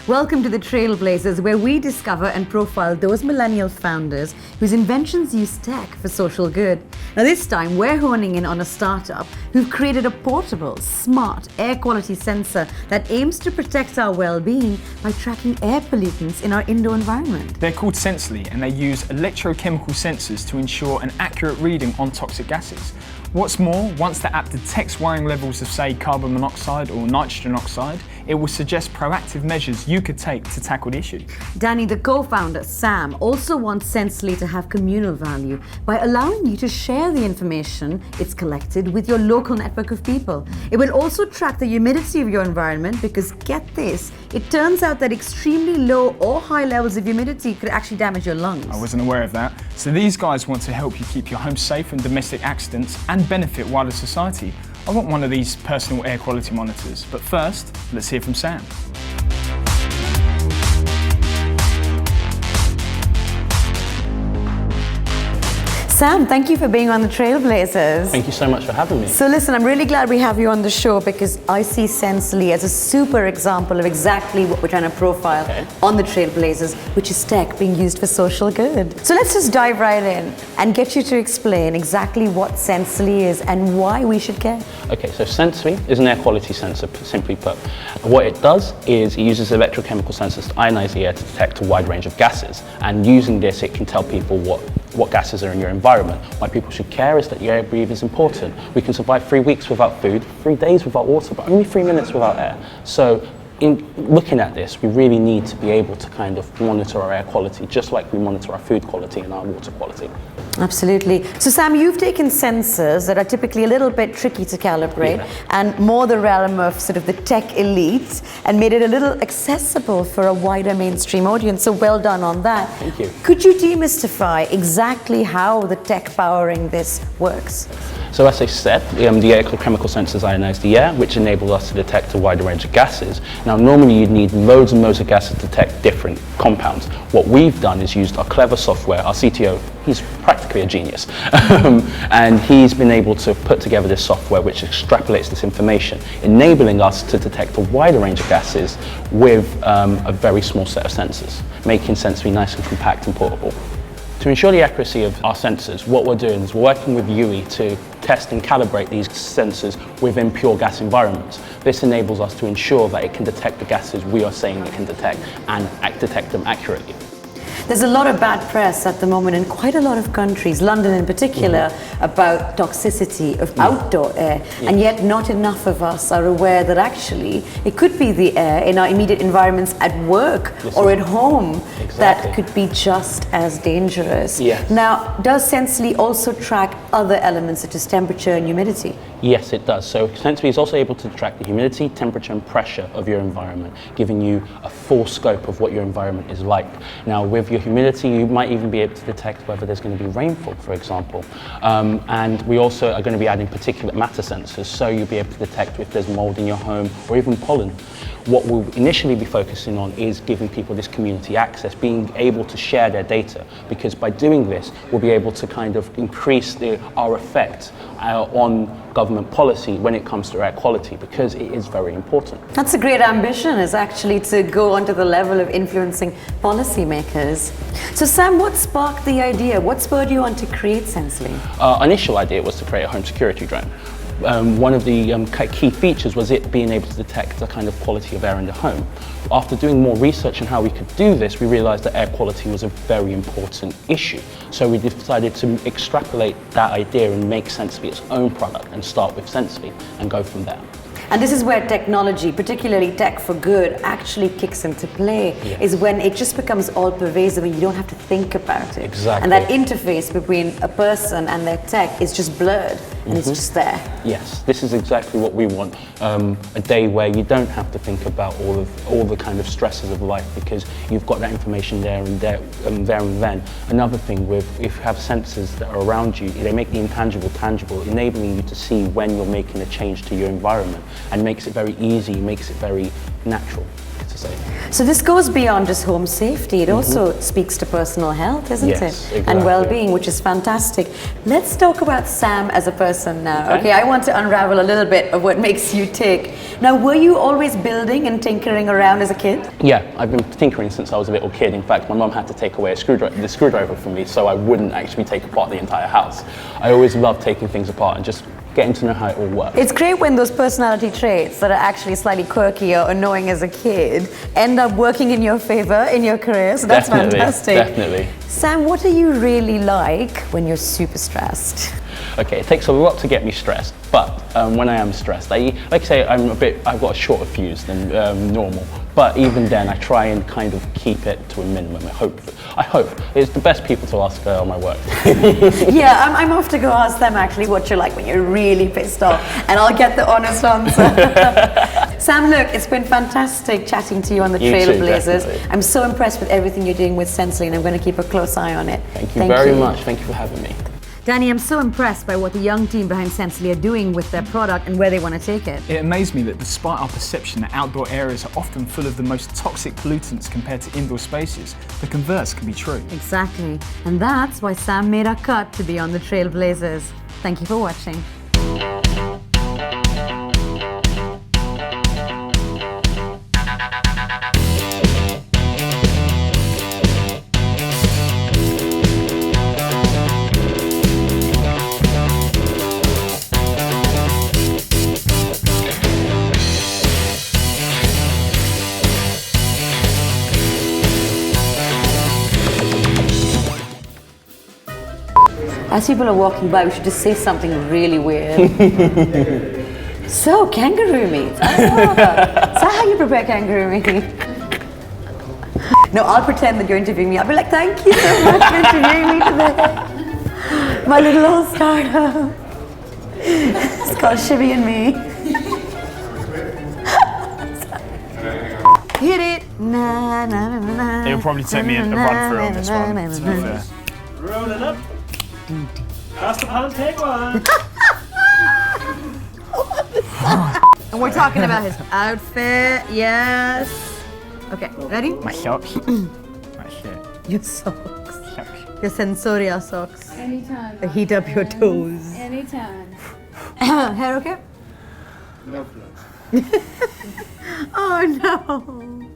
Welcome to the Trailblazers, where we discover and profile those millennial founders whose inventions use tech for social good. Now this time, we're honing in on a startup who've created a portable, smart air quality sensor that aims to protect our well-being by tracking air pollutants in our indoor environment. They're called Sensely, and they use electrochemical sensors to ensure an accurate reading on toxic gases. What's more, once the app detects worrying levels of, say, carbon monoxide or nitrogen oxide, it will suggest proactive measures you could take to tackle the issue. Danny, the co-founder, Sam, also wants Sensely to have communal value by allowing you to share the information it's collected with your local network of people. It will also track the humidity of your environment because, get this, it turns out that extremely low or high levels of humidity could actually damage your lungs. I wasn't aware of that. So these guys want to help you keep your home safe from domestic accidents and benefit wider society. I want one of these personal air quality monitors, but first, let's hear from Sam. Sam, thank you for being on the Trailblazers. Thank you so much for having me. So listen, I'm really glad we have you on the show because I see Sensely as a super example of exactly what we're trying to profile on the Trailblazers, which is tech being used for social good. So let's just dive right in and get you to explain exactly what Sensely is and why we should care. Okay, so Sensely is an air quality sensor, simply put. What it does is it uses electrochemical sensors to ionize the air to detect a wide range of gases. And using this, it can tell people what gases are in your environment. Why people should care is that the air we breathe is important. We can survive 3 weeks without food, 3 days without water, but only 3 minutes without air. So in looking at this, we really need to be able to kind of monitor our air quality, just like we monitor our food quality and our water quality. Absolutely. So Sam, you've taken sensors that are typically a little bit tricky to calibrate and more the realm of sort of the tech elite and made it a little accessible for a wider mainstream audience. So well done on that. Thank you. Could you demystify exactly how the tech powering this works? So as I said, the electrochemical sensors ionize the air, which enable us to detect a wider range of gases. Now, normally you'd need loads and loads of gases to detect different compounds. What we've done is used our clever software. Our CTO, he's practically a genius, and he's been able to put together this software which extrapolates this information, enabling us to detect a wider range of gases with a very small set of sensors, making Sensely nice and compact and portable. To ensure the accuracy of our sensors, what we're doing is we're working with UE to test and calibrate these sensors within pure gas environments. This enables us to ensure that it can detect the gases we are saying it can detect and detect them accurately. There's a lot of bad press at the moment in quite a lot of countries, London in particular, about toxicity of outdoor air, and yet not enough of us are aware that actually it could be the air in our immediate environments at work or at home that could be just as dangerous. Now, does Sensely also track other elements such as temperature and humidity? Yes, it does. So Sensely is also able to track the humidity, temperature and pressure of your environment, giving you a full scope of what your environment is like. Now, with your humidity, you might even be able to detect whether there's going to be rainfall, for example. And we also are going to be adding particulate matter sensors, so you'll be able to detect if there's mold in your home or even pollen. What we'll initially be focusing on is giving people this community access, being able to share their data, because by doing this, we'll be able to kind of increase our effect on government policy when it comes to air quality, because it is very important. That's a great ambition, is actually to go onto the level of influencing policymakers. So Sam, what sparked the idea? What spurred you on to create Sensely? Our initial idea was to create a home security drone. One of the key features was it being able to detect the kind of quality of air in the home. After doing more research on how we could do this, we realized that air quality was a very important issue. So we decided to extrapolate that idea and make Sensely its own product and start with Sensely and go from there. And this is where technology, particularly tech for good, actually kicks into play, is when it just becomes all pervasive and you don't have to think about it. Exactly. And that interface between a person and their tech is just blurred and it's just there. Yes, this is exactly what we want. A day where you don't have to think about all the kind of stresses of life, because you've got that information there and then. Another thing if you have sensors that are around you, they make the intangible tangible, enabling you to see when you're making a change to your environment, and makes it very easy, makes it very natural to say. So this goes beyond just home safety. It also speaks to personal health, isn't Yes, it? exactly. And well-being, which is fantastic. Let's talk about Sam as a person now. Okay, I want to unravel a little bit of what makes you tick. Now, were you always building and tinkering around as a kid? Yeah, I've been tinkering since I was a little kid. In fact, my mum had to take away the screwdriver from me so I wouldn't actually take apart the entire house. I always loved taking things apart and just getting to know how it all works. It's great when those personality traits that are actually slightly quirky or annoying as a kid end up working in your favor in your career. So that's fantastic. Definitely. Sam, what do you really like when you're super stressed? Okay, it takes a lot to get me stressed, but when I am stressed, like I say, I've got a shorter fuse than normal. But even then, I try and kind of keep it to a minimum. I hope it's the best people to ask on my work. Yeah, I'm off to go ask them actually what you're like when you're really pissed off, and I'll get the honest answer. Sam, look, it's been fantastic chatting to you on the You too, Trailblazers. definitely. I'm so impressed with everything you're doing with Sensely, and I'm going to keep a close eye on it. Thank you very much. Thank you for having me. Danny, I'm so impressed by what the young team behind Sensely are doing with their product and where they want to take it. It amazed me that despite our perception that outdoor areas are often full of the most toxic pollutants compared to indoor spaces, the converse can be true. Exactly. And that's why Sam made our cut to be on the Trailblazers. Thank you for watching. As people are walking by, we should just say something really weird. So, kangaroo meat. Oh, is that how you prepare kangaroo meat? No, I'll pretend that you're interviewing me. I'll be like, thank you so much for interviewing me today. My little old startup. It's called Shibby and Me. Hit it. Na, na, na, na, It'll probably take me a run through on this one, to be fair. Rolling up. Pass the pan, take one. And we're talking about his outfit, yes. Okay, ready? My socks. My shit. Your socks. Socks. Your Sensoria socks. Anytime. They heat up your toes. Anytime. Hair okay? No problem. Oh no.